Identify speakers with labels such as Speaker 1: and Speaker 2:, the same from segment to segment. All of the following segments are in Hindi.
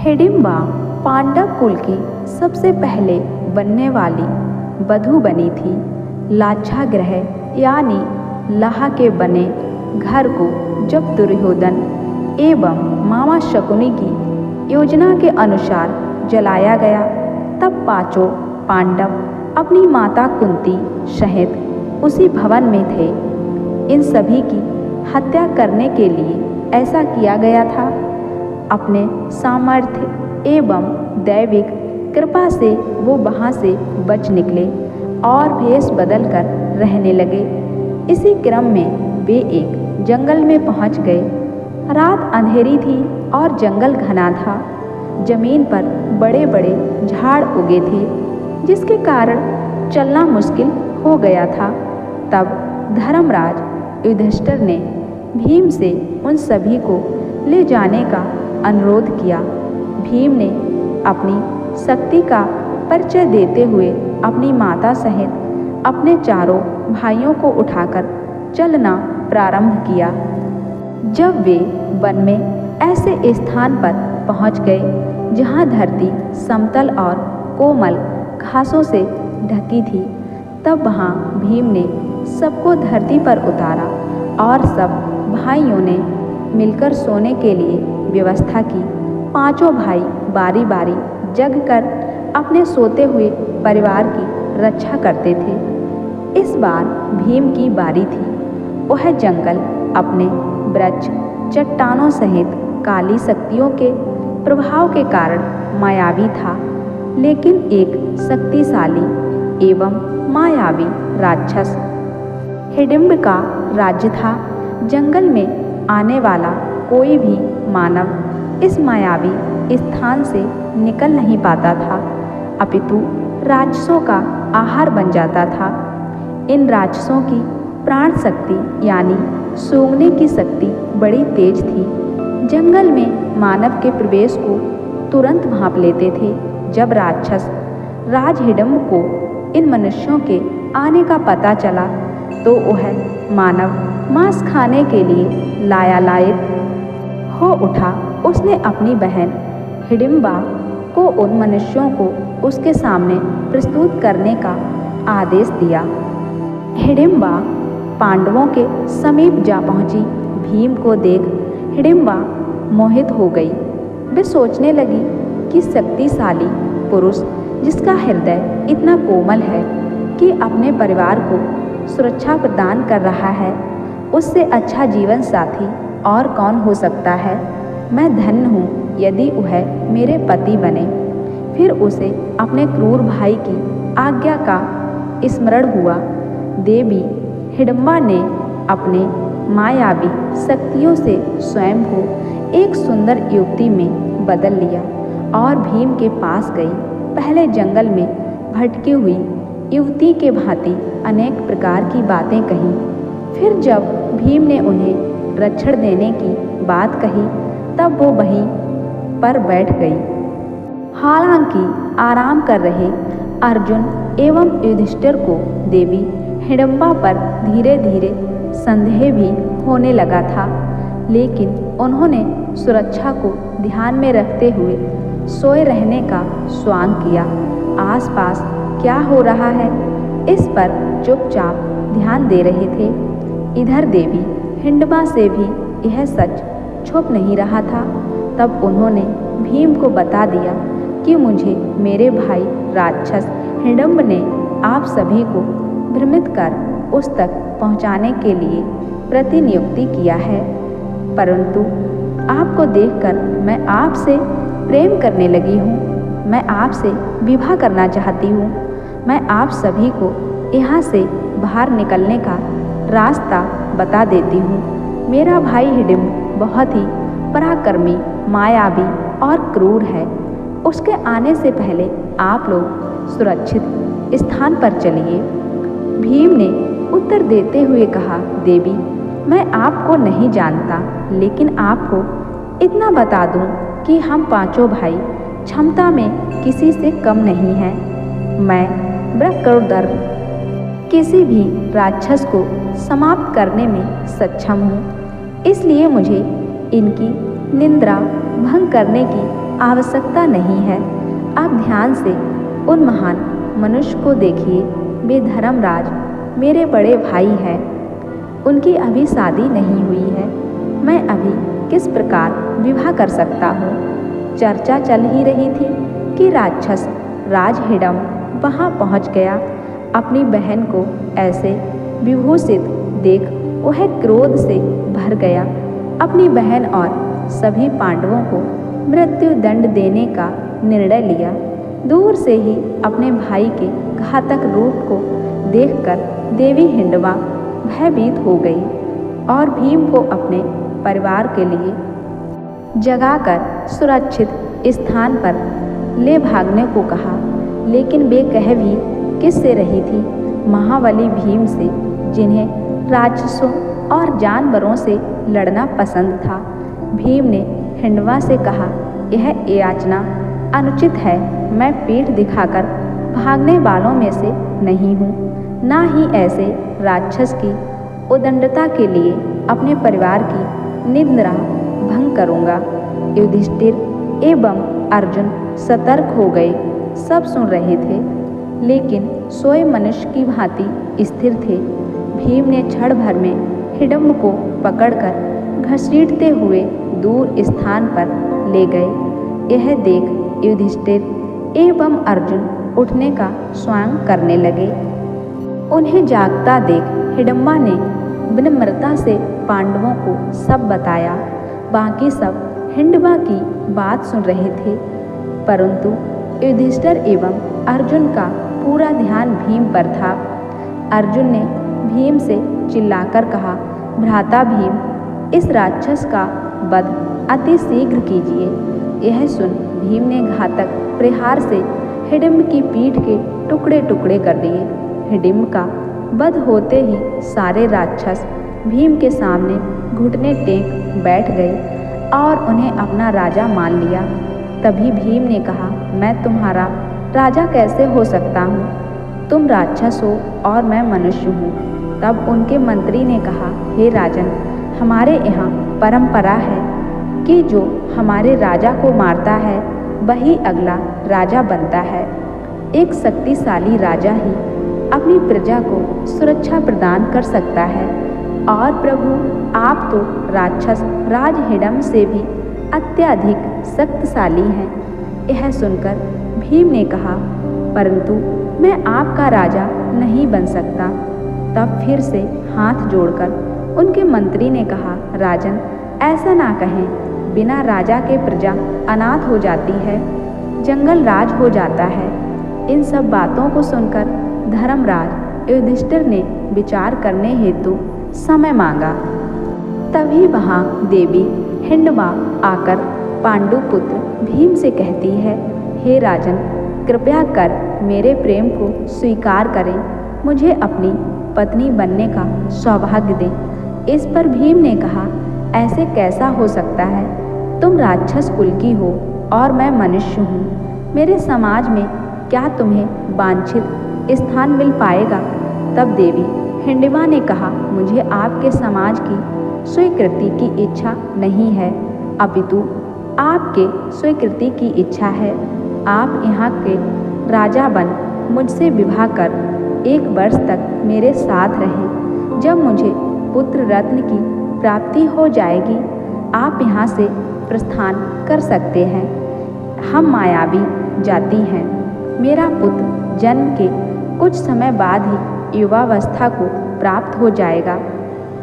Speaker 1: हिडिंबा पांडव कुल की सबसे पहले बनने वाली वधू बनी थी। लाक्षागृह यानी लाहा के बने घर को जब दुर्योधन एवं मामा शकुनी की योजना के अनुसार जलाया गया, तब पांचों पांडव अपनी माता कुंती सहित उसी भवन में थे। इन सभी की हत्या करने के लिए ऐसा किया गया था। अपने सामर्थ्य एवं दैविक कृपा से वो वहाँ से बच निकले और भेष बदल कर रहने लगे। इसी क्रम में वे एक जंगल में पहुँच गए। रात अंधेरी थी और जंगल घना था। जमीन पर बड़े बड़े झाड़ उगे थे, जिसके कारण चलना मुश्किल हो गया था। तब धर्मराज युधिष्ठिर ने भीम से उन सभी को ले जाने का अनुरोध किया। भीम ने अपनी शक्ति का परिचय देते हुए अपनी माता सहित अपने चारों भाइयों को उठाकर चलना प्रारंभ किया। जब वे वन में ऐसे स्थान पर पहुंच गए जहां धरती समतल और कोमल घासों से ढकी थी, तब वहां भीम ने सबको धरती पर उतारा और सब भाइयों ने मिलकर सोने के लिए व्यवस्था की। पांचों भाई बारी बारी जग कर अपने सोते हुए परिवार की रक्षा करते थे। इस बार भीम की बारी थी। वह जंगल अपने वृक्ष चट्टानों सहित काली शक्तियों के प्रभाव के कारण मायावी था, लेकिन एक शक्तिशाली एवं मायावी राक्षस हिडिंब का राज्य था। जंगल में आने वाला कोई भी मानव इस मायावी स्थान से निकल नहीं पाता था, अपितु राक्षसों का आहार बन जाता था। इन राक्षसों की प्राण शक्ति यानी सूंघने की शक्ति बड़ी तेज थी। जंगल में मानव के प्रवेश को तुरंत भांप लेते थे। जब राक्षस राज हिडिंब को इन मनुष्यों के आने का पता चला, तो वह मानव मांस खाने के लिए लायालायक हो उठा। उसने अपनी बहन हिडिंबा को उन मनुष्यों को उसके सामने प्रस्तुत करने का आदेश दिया। हिडिंबा पांडवों के समीप जा पहुंची। भीम को देख हिडिंबा मोहित हो गई। वे सोचने लगी कि शक्तिशाली पुरुष जिसका हृदय इतना कोमल है कि अपने परिवार को सुरक्षा प्रदान कर रहा है, उससे अच्छा जीवन साथी और कौन हो सकता है। मैं धन्य हूँ यदि वह मेरे पति बने। फिर उसे अपने क्रूर भाई की आज्ञा का स्मरण हुआ। देवी हिडिंबा ने अपने मायावी शक्तियों से स्वयं को एक सुंदर युवती में बदल लिया और भीम के पास गई। पहले जंगल में भटकी हुई युवती के भांति अनेक प्रकार की बातें कही। फिर जब भीम ने उन्हें रक्षण देने की बात कही, तब वो वहीं पर बैठ गई। हालांकि आराम कर रहे अर्जुन एवं युधिष्ठिर को देवी हिडिंबा पर धीरे धीरे संदेह भी होने लगा था, लेकिन उन्होंने सुरक्षा को ध्यान में रखते हुए सोए रहने का स्वांग किया। आसपास क्या हो रहा है, इस पर चुपचाप ध्यान दे रहे थे। इधर देवी हिडिंबा से भी यह सच छुप नहीं रहा था। तब उन्होंने भीम को बता दिया कि मुझे मेरे भाई राक्षस हिडिंब ने आप सभी को भ्रमित कर उस तक पहुंचाने के लिए प्रतिनियुक्ति किया है, परंतु आपको देखकर मैं आपसे प्रेम करने लगी हूँ। मैं आपसे विवाह करना चाहती हूँ। मैं आप सभी को यहाँ से बाहर निकलने का रास्ता बता देती हूँ। मेरा भाई हिडिंब बहुत ही पराक्रमी, मायावी और क्रूर है। उसके आने से पहले आप लोग सुरक्षित स्थान पर चलिए। भीम ने उत्तर देते हुए कहा, देवी मैं आपको नहीं जानता, लेकिन आपको इतना बता दूं कि हम पांचों भाई क्षमता में किसी से कम नहीं हैं। मैं वक्रतुंड किसी भी राक्षस को समाप्त करने में सक्षम हूँ, इसलिए मुझे इनकी निंदा भंग करने की आवश्यकता नहीं है। आप ध्यान से उन महान मनुष्य को देखिए, वे धर्मराज मेरे बड़े भाई हैं। उनकी अभी शादी नहीं हुई है। मैं अभी किस प्रकार विवाह कर सकता हूँ? चर्चा चल ही रही थी कि राक्षस राज हिडम्ब वहाँ पहुँच गया। अपनी बहन को ऐसे विभूषित देख वह क्रोध से भर गया। अपनी बहन और सभी पांडवों को मृत्यु दंड देने का निर्णय लिया। दूर से ही अपने भाई के घातक रूप को देखकर देवी हिंडवा भयभीत हो गई और भीम को अपने परिवार के लिए जगाकर सुरक्षित स्थान पर ले भागने को कहा। लेकिन वे कह भी किससे रही थी? महाबली भीम से, जिन्हें राक्षसों और जानवरों से लड़ना पसंद था। भीम ने हिंडवा से कहा, यह याचना अनुचित है। मैं पीठ दिखाकर भागने वालों में से नहीं हूँ, ना ही ऐसे राक्षस की उदंडता के लिए अपने परिवार की निद्रा भंग करूँगा। युधिष्ठिर एवं अर्जुन सतर्क हो गए। सब सुन रहे थे, लेकिन सोए मनुष्य की भांति स्थिर थे। भीम ने क्षण भर में हिडम्ब को पकड़कर घसीटते हुए दूर स्थान पर ले गए। यह देख युधिष्ठिर एवं अर्जुन उठने का स्वयं करने लगे। उन्हें जागता देख हिडम्बा ने विनम्रता से पांडवों को सब बताया। बाकी सब हिंडवा की बात सुन रहे थे, परंतु युधिष्ठिर एवं अर्जुन का पूरा ध्यान भीम पर था। अर्जुन ने भीम से चिल्लाकर कहा, भ्राता भीम, इस राक्षस का वध अति शीघ्र कीजिए। यह सुन भीम ने घातक प्रहार से हिडिंब की पीठ के टुकड़े टुकड़े कर दिए। हिडिंब का वध होते ही सारे राक्षस भीम के सामने घुटने टेक बैठ गए और उन्हें अपना राजा मान लिया। तभी भीम ने कहा, मैं तुम्हारा राजा कैसे हो सकता हूँ? तुम राक्षस हो और मैं मनुष्य हूँ। तब उनके मंत्री ने कहा, हे राजन, हमारे यहाँ परंपरा है कि जो हमारे राजा को मारता है वही अगला राजा बनता है। एक शक्तिशाली राजा ही अपनी प्रजा को सुरक्षा प्रदान कर सकता है। और प्रभु, आप तो राक्षस राज हिडम्ब से भी अत्यधिक शक्तिशाली हैं। यह सुनकर भीम ने कहा, परंतु मैं आपका राजा नहीं बन सकता। तब फिर से हाथ जोड़कर उनके मंत्री ने कहा, राजन, ऐसा ना कहें। बिना राजा के प्रजा अनाथ हो जाती है, जंगल राज हो जाता है। इन सब बातों को सुनकर धर्मराज युधिष्ठिर ने विचार करने हेतु समय मांगा। तभी वहाँ देवी हिंडवा आकर पांडुपुत्र भीम से कहती है, हे राजन, कृपया कर मेरे प्रेम को स्वीकार करें, मुझे अपनी पत्नी बनने का सौभाग्य दें। इस पर भीम ने कहा, ऐसे कैसा हो सकता है? तुम राक्षस कुल की हो और मैं मनुष्य हूँ। मेरे समाज में क्या तुम्हें वांछित स्थान मिल पाएगा? तब देवी हिंडवा ने कहा, मुझे आपके समाज की स्वीकृति की इच्छा नहीं है, अपितु आपके स्वीकृति की इच्छा है। आप यहाँ के राजा बन मुझसे विवाह कर 1 वर्ष तक मेरे साथ रहें। जब मुझे पुत्र रत्न की प्राप्ति हो जाएगी, आप यहाँ से प्रस्थान कर सकते हैं। हम मायावी जाति हैं। मेरा पुत्र जन्म के कुछ समय बाद ही युवावस्था को प्राप्त हो जाएगा,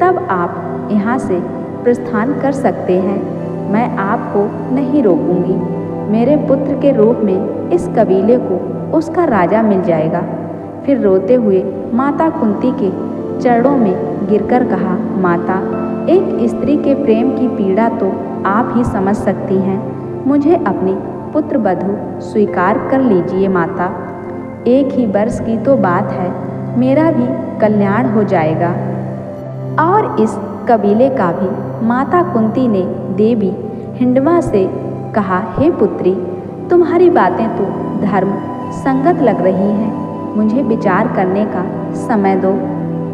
Speaker 1: तब आप यहाँ से प्रस्थान कर सकते हैं। मैं आपको नहीं रोकूंगी। मेरे पुत्र के रूप में इस कबीले को उसका राजा मिल जाएगा। फिर रोते हुए माता कुंती के चरणों में गिरकर कहा, माता, एक स्त्री के प्रेम की पीड़ा तो आप ही समझ सकती हैं। मुझे अपनी पुत्र वधू स्वीकार कर लीजिए माता। 1 ही वर्ष की तो बात है, मेरा भी कल्याण हो जाएगा और इस कबीले का भी। माता कुंती ने देवी हिंडवा से कहा, हे पुत्री, तुम्हारी बातें तो धर्म संगत लग रही हैं, मुझे विचार करने का समय दो।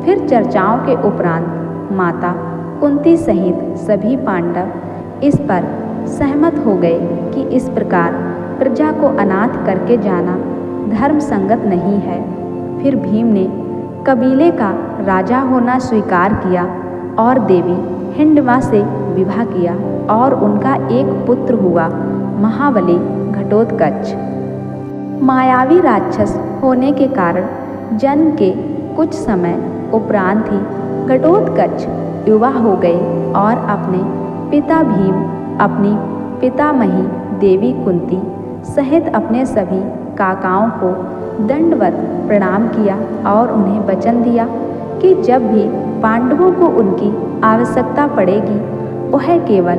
Speaker 1: फिर चर्चाओं के उपरांत माता कुंती सहित सभी पांडव इस पर सहमत हो गए कि इस प्रकार प्रजा को अनाथ करके जाना धर्म संगत नहीं है। फिर भीम ने कबीले का राजा होना स्वीकार किया और देवी हिंडवा से विवाह किया और उनका एक पुत्र हुआ महाबली घटोत्कच। मायावी राक्षस होने के कारण जन्म के कुछ समय उपरांत ही घटोत्कच युवा हो गए और अपने पिता भीम, अपनी पितामही देवी कुंती सहित अपने सभी काकाओं को दंडवत प्रणाम किया और उन्हें वचन दिया कि जब भी पांडवों को उनकी आवश्यकता पड़ेगी वह केवल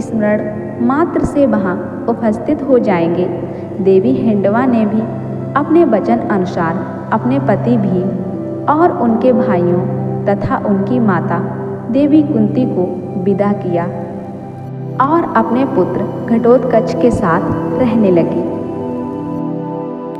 Speaker 1: स्मरण मात्र से वहाँ उपस्थित हो जाएंगे। देवी हिंडवा ने भी अपने वचन अनुसार अपने पति भीम और उनके भाइयों तथा उनकी माता देवी कुंती को विदा किया और अपने पुत्र घटोत्कच के साथ रहने लगी।